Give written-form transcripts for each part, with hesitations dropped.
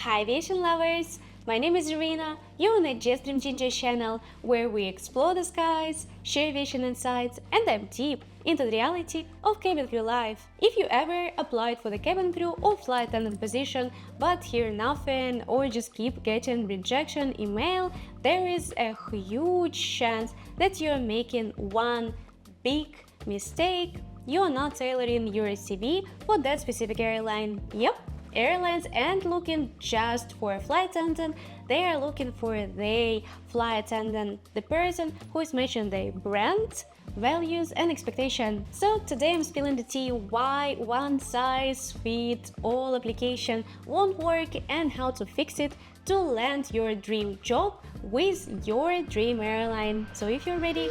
Hi aviation lovers! My name is Irina, you're on the Just Dream Ginger channel where we explore the skies, share aviation insights and dive deep into the reality of cabin crew life. If you ever applied for the cabin crew or flight attendant position but hear nothing or just keep getting rejection email, there is a huge chance that you're making one big mistake. You're not tailoring your CV for that specific airline. Yep, airlines aren't looking just for a flight attendant, they are looking for the flight attendant, the person who is matching their brand, values and expectation. So today I'm spilling the tea why one size fits all application won't work and how to fix it to land your dream job with your dream airline. So if you're ready,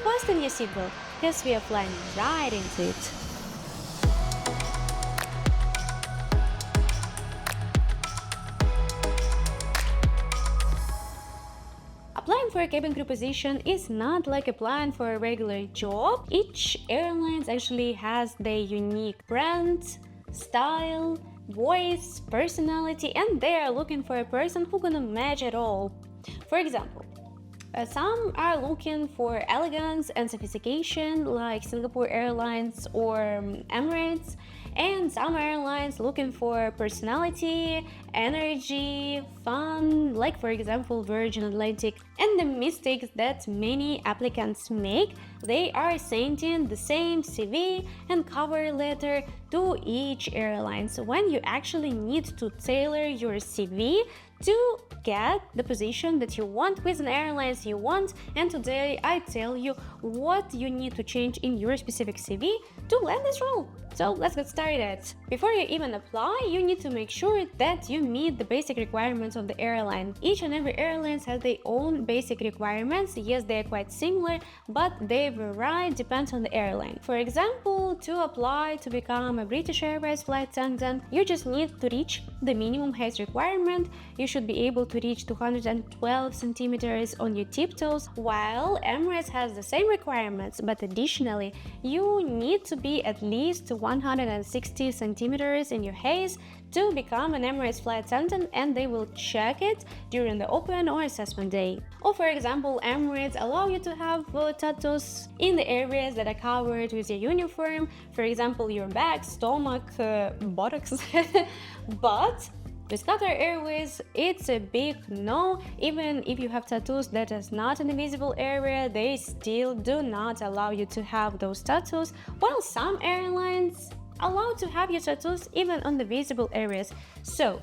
fasten your seatbelt because we are flying right into it. Applying for a cabin crew position is not like applying for a regular job. Each airline actually has their unique brand, style, voice, personality, and they are looking for a person who's gonna match it all. For example, some are looking for elegance and sophistication like Singapore Airlines or Emirates, and some airlines looking for personality, energy, fun, like for example Virgin Atlantic. And the mistakes that many applicants make, they are sending the same CV and cover letter to each airline. So when you actually need to tailor your CV to get the position that you want with an airlines you want, and today I tell you what you need to change in your specific CV to land this role. So let's get started. Before you even apply, you need to make sure that you meet the basic requirements of the airline. Each and every airline has their own basic requirements. Yes, they are quite similar, but they vary depends on the airline. For example, to apply to become a British Airways flight attendant, you just need to reach the minimum height requirement. You should be able to reach 212 centimeters on your tiptoes, while Emirates has the same requirements, but additionally, you need to be at least 160 centimeters in your height to become an Emirates flight attendant, and they will check it during the open or assessment day. Or for example, Emirates allow you to have tattoos in the areas that are covered with your uniform, for example your back, stomach, buttocks. But with Qatar Airways, it's a big no. Even if you have tattoos that is not in the visible area, they still do not allow you to have those tattoos, while some airlines allow to have your tattoos even on the visible areas. So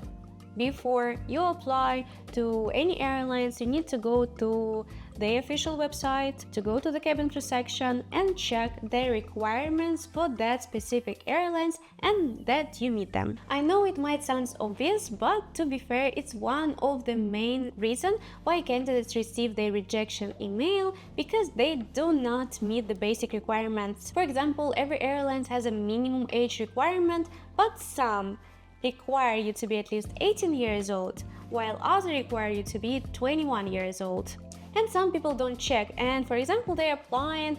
before you apply to any airlines, you need to go to the official website, to go to the cabin crew section and check the requirements for that specific airlines and that you meet them. I know it might sound obvious, but to be fair, it's one of the main reasons why candidates receive their rejection email, because they do not meet the basic requirements. For example, every airline has a minimum age requirement, but some require you to be at least 18 years old, while others require you to be 21 years old. And some people don't check, and for example they're applying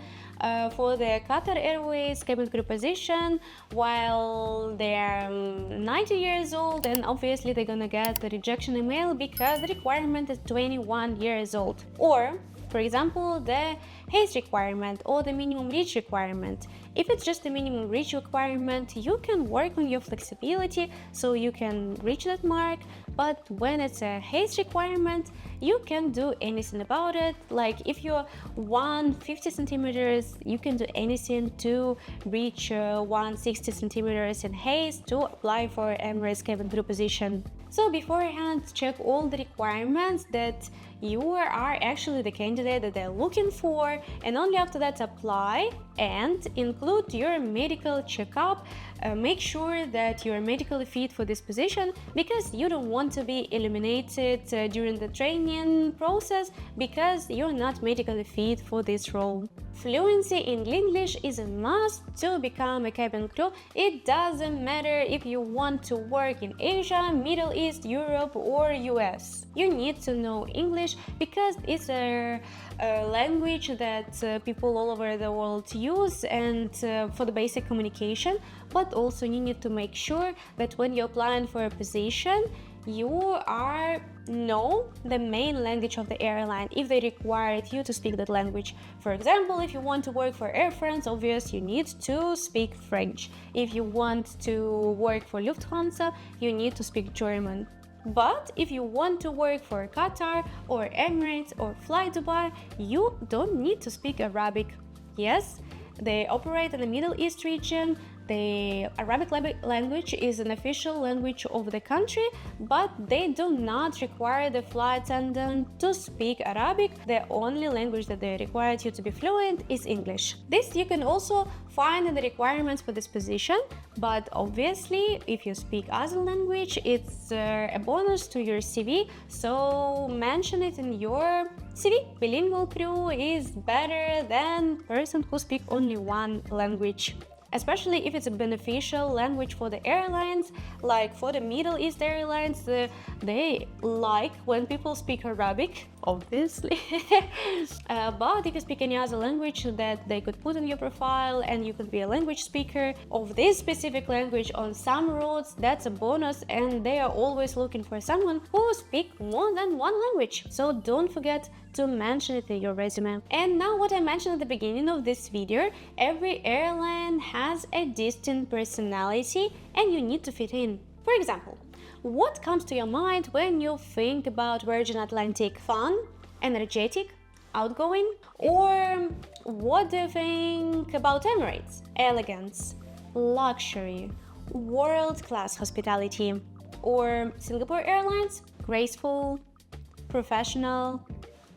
for the Qatar Airways cabin crew position while they're 90 years old, and obviously they're gonna get the rejection email because the requirement is 21 years old. Or for example, the height requirement or the minimum reach requirement. If it's just the minimum reach requirement, you can work on your flexibility so you can reach that mark. But when it's a height requirement, you can do anything about it. Like if you're 150 centimeters, you can do anything to reach 160 centimeters in height to apply for Emirates cabin crew position. So beforehand, check all the requirements that you are actually the candidate that they're looking for, and only after that apply and include your medical checkup. Make sure that you're medically fit for this position, because you don't want to be eliminated during the training process because you're not medically fit for this role. Fluency in English is a must to become a cabin crew. It doesn't matter if you want to work in Asia, Middle East, Europe or US. You need to know English because it's a language that people all over the world use, and for the basic communication. But also you need to make sure that when you're applying for a position, you are know the main language of the airline if they required you to speak that language. For example, if you want to work for Air France, obviously you need to speak French. If you want to work for Lufthansa, you need to speak German. But if you want to work for Qatar or Emirates or Fly Dubai, you don't need to speak Arabic. Yes, they operate in the Middle East region. The Arabic language is an official language of the country, but they do not require the flight attendant to speak Arabic. The only language that they require you to be fluent is English. This you can also find in the requirements for this position, but obviously if you speak other language, it's a bonus to your CV, so mention it in your CV. Bilingual crew is better than person who speak only one language. Especially if it's a beneficial language for the airlines, like for the Middle East airlines, they like when people speak Arabic, obviously. But if you speak any other language that they could put in your profile and you could be a language speaker of this specific language on some routes, that's a bonus, and they are always looking for someone who speaks more than one language. So don't forget to mention it in your resume. And now, what I mentioned at the beginning of this video, every airline has a distinct personality and you need to fit in. For example, what comes to your mind when you think about Virgin Atlantic? Fun, energetic, outgoing? Or what do you think about Emirates? Elegance, luxury, world-class hospitality? Or Singapore Airlines? Graceful, professional,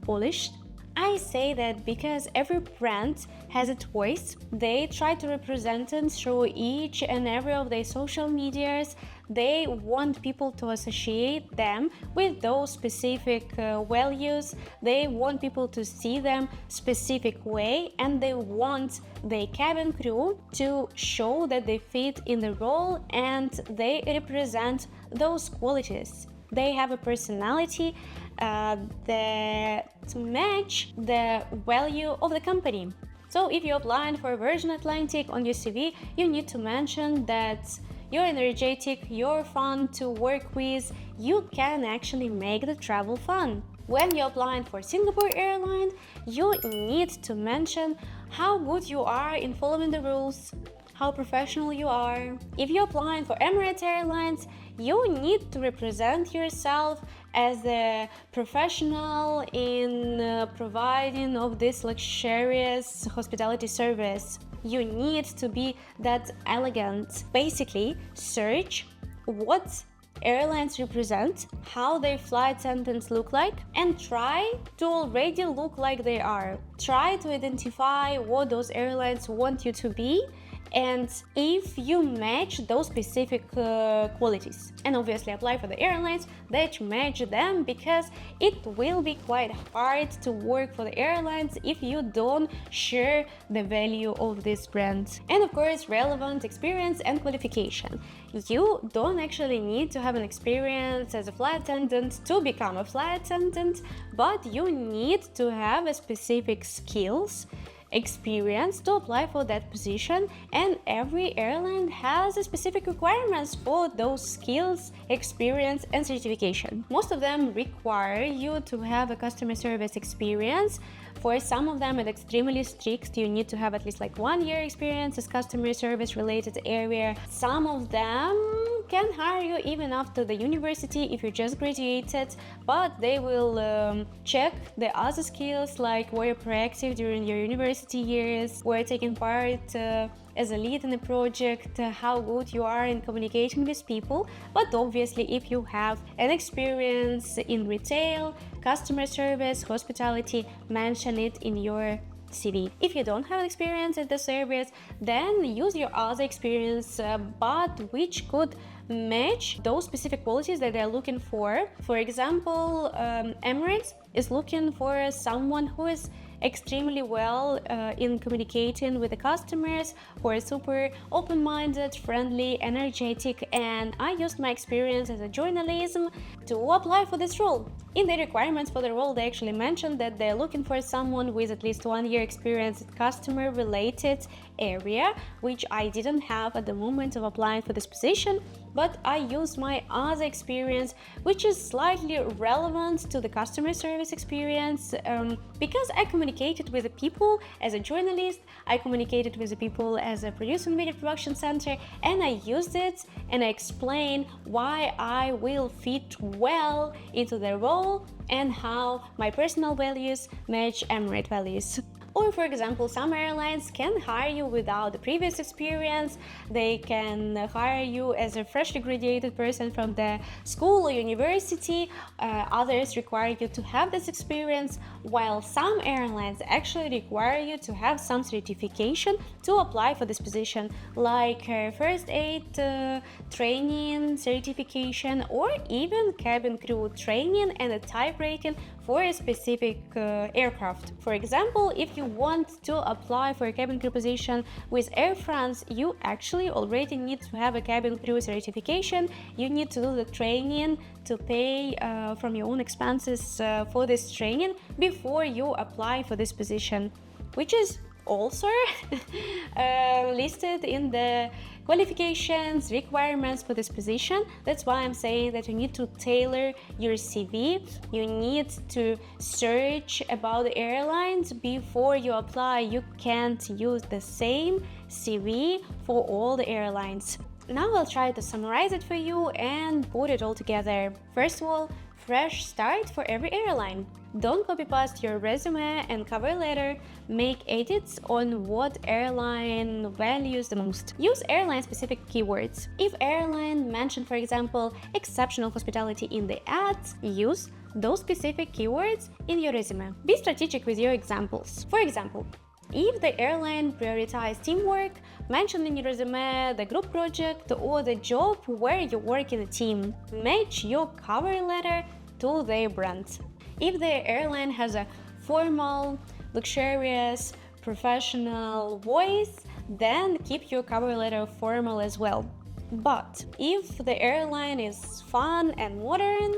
polished? I say that because every brand has its voice. They try to represent it through each and every of their social medias. They want people to associate them with those specific values. They want people to see them specific way, and they want their cabin crew to show that they fit in the role and they represent those qualities. They have a personality that match the value of the company. So if you're applying for Virgin Atlantic on your CV, you need to mention that you're energetic, you're fun to work with, you can actually make the travel fun. When you're applying for Singapore Airlines, you need to mention how good you are in following the rules, how professional you are. If you're applying for Emirates Airlines, you need to represent yourself as a professional in providing of this luxurious hospitality service. You need to be that elegant. Basically, search what airlines represent, how their flight attendants look like, and try to already look like they are. Try to identify what those airlines want you to be, and if you match those specific qualities, and obviously apply for the airlines that match them, because it will be quite hard to work for the airlines if you don't share the value of this brand. And of course, relevant experience and qualification. You don't actually need to have an experience as a flight attendant to become a flight attendant, but you need to have a specific skills, experience to apply for that position, and every airline has a specific requirements for those skills, experience and certification. Most of them require you to have a customer service experience. For some of them, it's extremely strict. You need to have at least like 1 year experience as customer service related area. Some of them can hire you even after the university if you just graduated, but they will check the other skills, like were you proactive during your university years, were you taking part as a lead in a project, how good you are in communicating with people. But obviously, if you have an experience in retail, customer service, hospitality, mention it in your CV. If you don't have experience in this areas, then use your other experience, but which could match those specific qualities that they're looking for. For example, Emirates is looking for someone who is extremely well in communicating with the customers, who are super open-minded, friendly, energetic, and I used my experience as a journalism to apply for this role. In the requirements for the role, they actually mentioned that they're looking for someone with at least 1 year experience in customer-related area, which I didn't have at the moment of applying for this position, but I use my other experience, which is slightly relevant to the customer service experience, because I communicated with the people as a journalist, I communicated with the people as a producer in media production center, and I used it and I explain why I will fit well into the role and how my personal values match Emirates values. Or for example, some airlines can hire you without the previous experience. They can hire you as a freshly graduated person from the school or university. Others require you to have this experience, while some airlines actually require you to have some certification to apply for this position, like first aid training certification, or even cabin crew training and a type rating for a specific aircraft. For example, if you want to apply for a cabin crew position with Air France, you actually already need to have a cabin crew certification. You need to do the training, to pay from your own expenses for this training before you apply for this position, which is also listed in the qualifications, requirements for this position. That's why I'm saying that you need to tailor your CV. You need to search about the airlines before you apply. You can't use the same CV for all the airlines. Now I'll try to summarize it for you and put it all together. First of all, fresh start for every airline. Don't copy paste your resume and cover letter. Make edits on what airline values the most. Use airline specific keywords. If airline mentioned, for example, exceptional hospitality in the ads, use those specific keywords in your resume. Be strategic with your examples. For example, if the airline prioritizes teamwork, mention in your resume the group project or the job where you work in a team. Match your cover letter to their brand. If the airline has a formal, luxurious, professional voice, then keep your cover letter formal as well. But if the airline is fun and modern,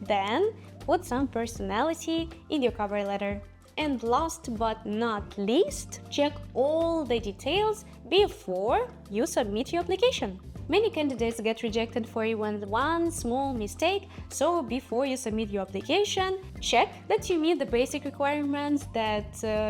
then put some personality in your cover letter. And last but not least, check all the details before you submit your application. Many candidates get rejected for even one small mistake, so before you submit your application, check that you meet the basic requirements, that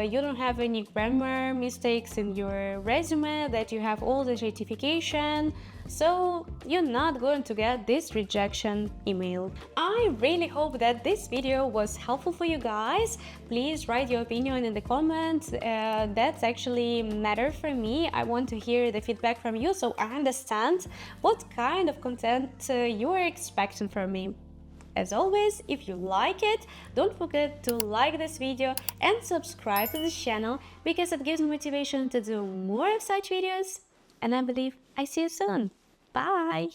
you don't have any grammar mistakes in your resume, that you have all the certification, so you're not going to get this rejection email. I really hope that this video was helpful for you guys. Please write your opinion in the comments. That's actually matter for me. I want to hear the feedback from you so I understand what kind of content you are expecting from me. As always, if you like it, don't forget to like this video and subscribe to this channel, because it gives me motivation to do more of such videos. And I believe I see you soon. Bye!